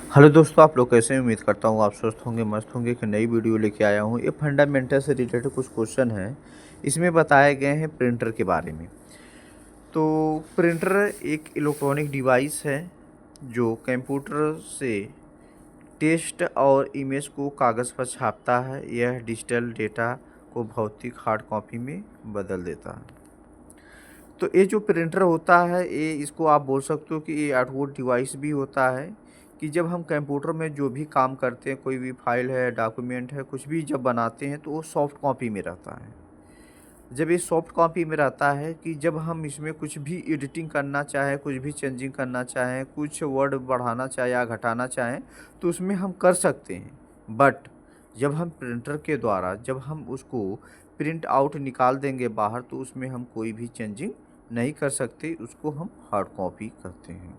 Hello दोस्तों, आप लोग कैसे हैं? उम्मीद करता हूँ आप स्वस्थ होंगे, मस्त होंगे। एक नई वीडियो लेके आया हूँ। ये फंडामेंटल से रिलेटेड कुछ क्वेश्चन हैं। इसमें बताए गए हैं प्रिंटर के बारे में। तो प्रिंटर एक इलेक्ट्रॉनिक डिवाइस है जो कंप्यूटर से टेक्स्ट और इमेज को कागज़ पर छापता है। यह डिजिटल डेटा को भौतिक हार्ड कॉपी में बदल देता है। तो ये जो प्रिंटर होता है, ये इसको आप बोल सकते हो कि ये आउटपुट डिवाइस भी होता है कि जब हम कंप्यूटर में जो भी काम करते हैं, कोई भी फाइल है, डॉक्यूमेंट है, कुछ भी जब बनाते हैं तो वो सॉफ्ट कॉपी में रहता है। जब ये सॉफ्ट कॉपी में रहता है कि जब हम इसमें कुछ भी एडिटिंग करना चाहें, कुछ भी चेंजिंग करना चाहें, कुछ वर्ड बढ़ाना चाहें या घटाना चाहें, तो उसमें हम कर सकते हैं। बट जब हम प्रिंटर के द्वारा जब हम उसको प्रिंट आउट निकाल देंगे बाहर, तो उसमें हम कोई भी चेंजिंग नहीं कर सकते। उसको हम हार्ड कॉपी कहते हैं।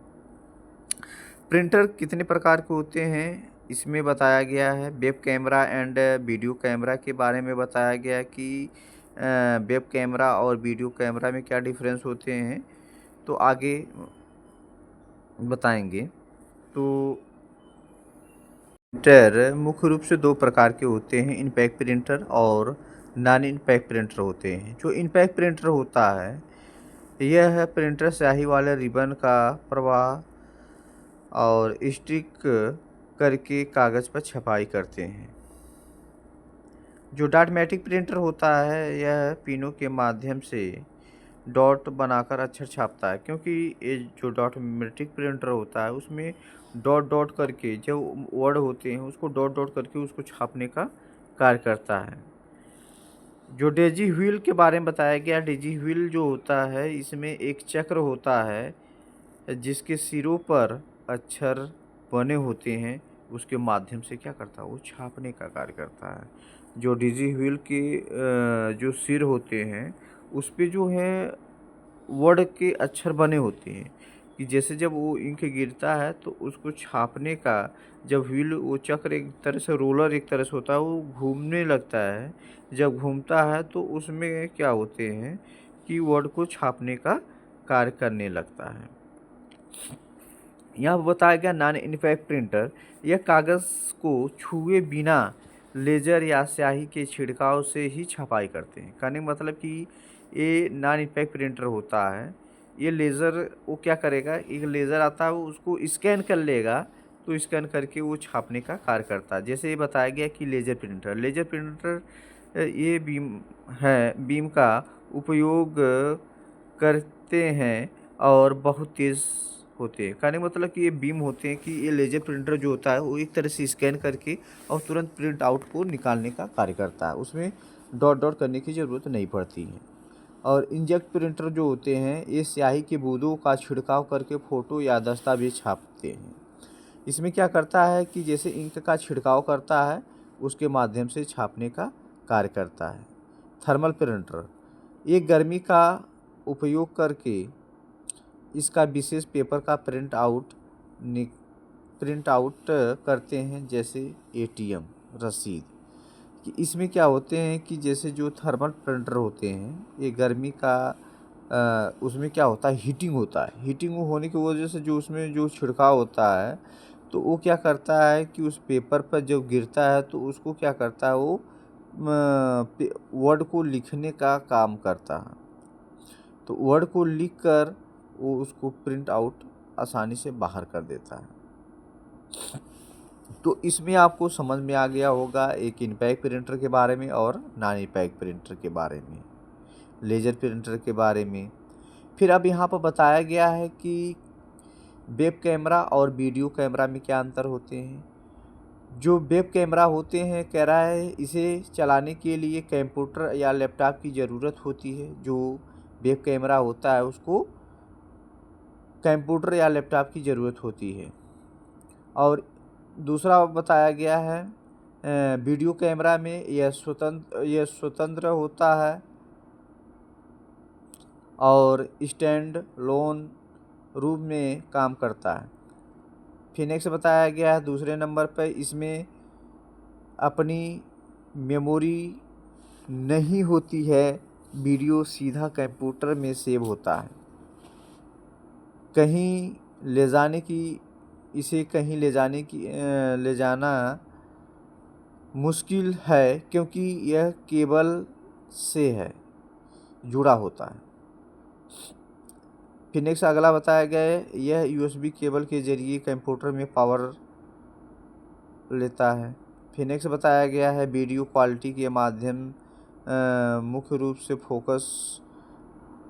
प्रिंटर कितने प्रकार के होते हैं इसमें बताया गया है। Web camera and video camera के बारे में बताया गया है कि वेब कैमरा और वीडियो कैमरा में क्या डिफरेंस होते हैं, तो आगे बताएंगे। तो प्रिंटर मुख्य रूप से दो प्रकार के होते हैं, इनपैक्ट प्रिंटर और नॉन इनपैक्ट प्रिंटर होते हैं। जो इनपैक्ट प्रिंटर होता है, यह है प्रिंटर स्याही वाले रिबन का प्रवाह और स्टिक करके कागज़ पर छपाई करते हैं। जो डॉटमेटिक प्रिंटर होता है, यह पिनों के माध्यम से डॉट बनाकर अक्षर छापता है। क्योंकि ये जो डॉटमेटिक प्रिंटर होता है, उसमें डॉट डॉट करके जो वर्ड होते हैं उसको डॉट डॉट करके उसको छापने का कार्य करता है। जो डेजी व्हील के बारे में बताया गया, डेजी व्हील जो होता है, इसमें एक चक्र होता है जिसके सिरों पर अक्षर बने होते हैं। उसके माध्यम से क्या करता है, वो छापने का कार्य करता है। जो डिजी व्हील के जो सिर होते हैं, उस पे जो है वर्ड के अक्षर बने होते हैं कि जैसे जब वो इंक गिरता है तो उसको छापने का, जब व्हील वो चक्र एक तरह से रोलर एक तरह से होता है, वो घूमने लगता है। जब घूमता है तो उसमें क्या होते हैं कि वर्ड को छापने का कार्य करने लगता है। यहाँ बताया गया नॉन इनपैक्ट प्रिंटर, यह कागज़ को छुए बिना लेजर या स्याही के छिड़काव से ही छपाई करते हैं। कहने का मतलब कि ये नॉन इनपैक्ट प्रिंटर होता है, ये लेज़र वो क्या करेगा, एक लेज़र आता है वो उसको स्कैन कर लेगा, तो स्कैन करके वो छापने का कार्य करता है। जैसे ये बताया गया कि लेज़र प्रिंटर ये बीम का उपयोग करते हैं और बहुत तेज़ होते हैं। कहने का मतलब कि ये बीम होते हैं कि ये लेज़र प्रिंटर जो होता है, वो एक तरह से स्कैन करके और तुरंत प्रिंट आउट को निकालने का कार्य करता है। उसमें डॉट डॉट करने की ज़रूरत नहीं पड़ती है। और इंकजेट प्रिंटर जो होते हैं, ये स्याही के बूंदों का छिड़काव करके फ़ोटो या दस्तावेज छापते हैं। इसमें क्या करता है कि जैसे इंक का छिड़काव करता है, उसके माध्यम से छापने का कार्य करता है। थर्मल प्रिंटर, ये गर्मी का उपयोग करके इसका विशेष पेपर का प्रिंट आउट करते हैं, जैसे एटीएम रसीद। कि इसमें क्या होते हैं कि जैसे जो थर्मल प्रिंटर होते हैं, ये गर्मी का उसमें क्या होता है, हीटिंग होता है। हीटिंग होने की वजह से जो उसमें जो छिड़काव होता है, तो वो क्या करता है कि उस पेपर पर जब गिरता है तो उसको क्या करता है, वो वर्ड को लिखने का काम करता है। तो वर्ड को लिख कर वो उसको प्रिंट आउट आसानी से बाहर कर देता है। तो इसमें आपको समझ में आ गया होगा एक इनपैक्ट प्रिंटर के बारे में और नॉन इनपैक्ट प्रिंटर के बारे में, लेज़र प्रिंटर के बारे में। फिर अब यहाँ पर बताया गया है कि वेब कैमरा और वीडियो कैमरा में क्या अंतर होते हैं। जो वेब कैमरा होते हैं, कह रहा है इसे चलाने के लिए कंप्यूटर या लैपटॉप की ज़रूरत होती है। जो वेब कैमरा होता है उसको कंप्यूटर या लैपटॉप की ज़रूरत होती है। और दूसरा बताया गया है वीडियो कैमरा में यह स्वतंत्र होता है और स्टैंड लोन रूप में काम करता है। फिर नेक्स्ट बताया गया है दूसरे नंबर पर, इसमें अपनी मेमोरी नहीं होती है, वीडियो सीधा कंप्यूटर में सेव होता है। कहीं ले जाने की इसे कहीं ले जाना मुश्किल है क्योंकि यह केबल से जुड़ा होता है। फिर नेक्स्ट अगला बताया गया है, यह यूएसबी केबल के जरिए कंप्यूटर में पावर लेता है। फिर नेक्स्ट बताया गया है, वीडियो क्वालिटी के माध्यम मुख्य रूप से फोकस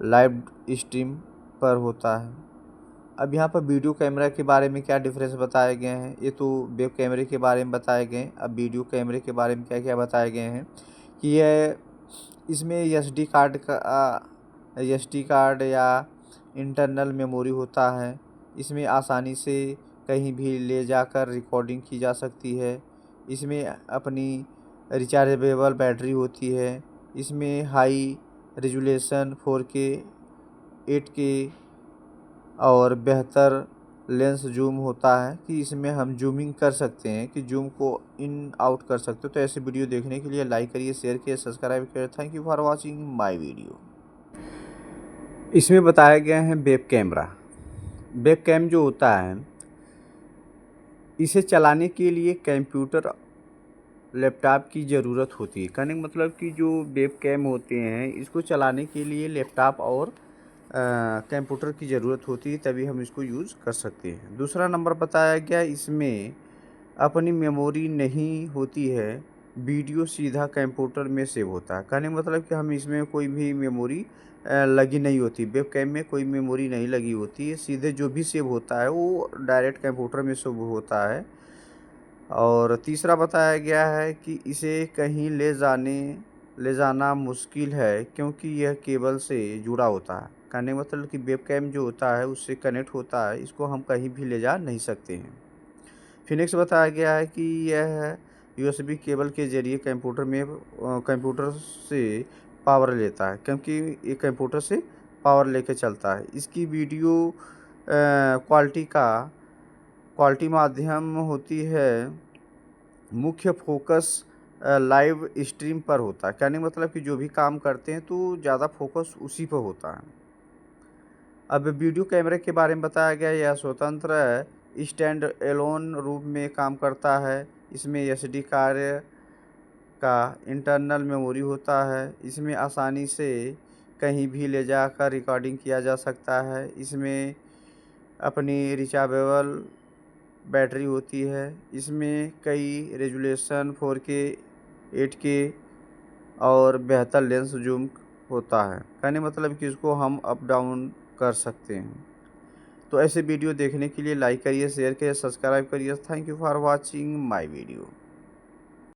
लाइव स्ट्रीम पर होता है। अब यहाँ पर वीडियो कैमरा के बारे में क्या डिफरेंस बताए गए हैं, ये तो वेब कैमरे के बारे में बताए गए हैं। अब वीडियो कैमरे के बारे में क्या क्या बताए गए हैं कि यह इसमें एसडी कार्ड या इंटरनल मेमोरी होता है। इसमें आसानी से कहीं भी ले जाकर रिकॉर्डिंग की जा सकती है। इसमें अपनी रिचार्जेबल बैटरी होती है। इसमें हाई रेजुलेशन 4K 8K और बेहतर लेंस जूम होता है कि इसमें हम जूमिंग कर सकते हैं कि जूम को इन आउट कर सकते हो। तो ऐसे वीडियो देखने के लिए लाइक करिए, शेयर करिए, सब्सक्राइब करिए। Thank you for watching my video. इसमें बताया गया है वेब कैमरा। वेब कैम जो होता है, इसे चलाने के लिए कंप्यूटर लैपटॉप की ज़रूरत होती है। कहने का मतलब कि जो वेब कैम होते हैं, इसको चलाने के लिए लैपटॉप और कंप्यूटर की ज़रूरत होती है, तभी हम इसको यूज़ कर सकते हैं। दूसरा नंबर बताया गया, इसमें अपनी मेमोरी नहीं होती है, वीडियो सीधा कंप्यूटर में सेव होता है। कहने का मतलब कि हम इसमें कोई भी मेमोरी लगी नहीं होती। वेब कैम में कोई मेमोरी नहीं लगी होती है, सीधे जो भी सेव होता है वो डायरेक्ट कंप्यूटर में सेव होता है। और तीसरा बताया गया है कि इसे कहीं ले जाना मुश्किल है क्योंकि यह केबल से जुड़ा होता है। कहने का मतलब कि वेब कैम जो होता है उससे कनेक्ट होता है, इसको हम कहीं भी ले जा नहीं सकते हैं। फिर नेक्स्ट बताया गया है कि यह यूएसबी केबल के ज़रिए कंप्यूटर से पावर लेता है, क्योंकि ये कंप्यूटर से पावर लेके चलता है। इसकी वीडियो क्वालिटी माध्यम होती है, मुख्य फोकस लाइव स्ट्रीम पर होता है। कहने का मतलब कि जो भी काम करते हैं तो ज़्यादा फोकस उसी पर होता है। अब वीडियो कैमरे के बारे में बताया गया, यह स्वतंत्र स्टैंड एलोन रूप में काम करता है। इसमें एसडी कार्ड का इंटरनल मेमोरी होता है। इसमें आसानी से कहीं भी ले जाकर रिकॉर्डिंग किया जा सकता है। इसमें अपनी रिचार्जेबल बैटरी होती है। इसमें कई रेजुलेशन 4K 8K और बेहतर लेंस जूम होता है। कहने मतलब कि इसको हम अप डाउन कर सकते हैं। तो ऐसे वीडियो देखने के लिए लाइक करिए, शेयर करिए, सब्सक्राइब करिए। Thank you for watching my video.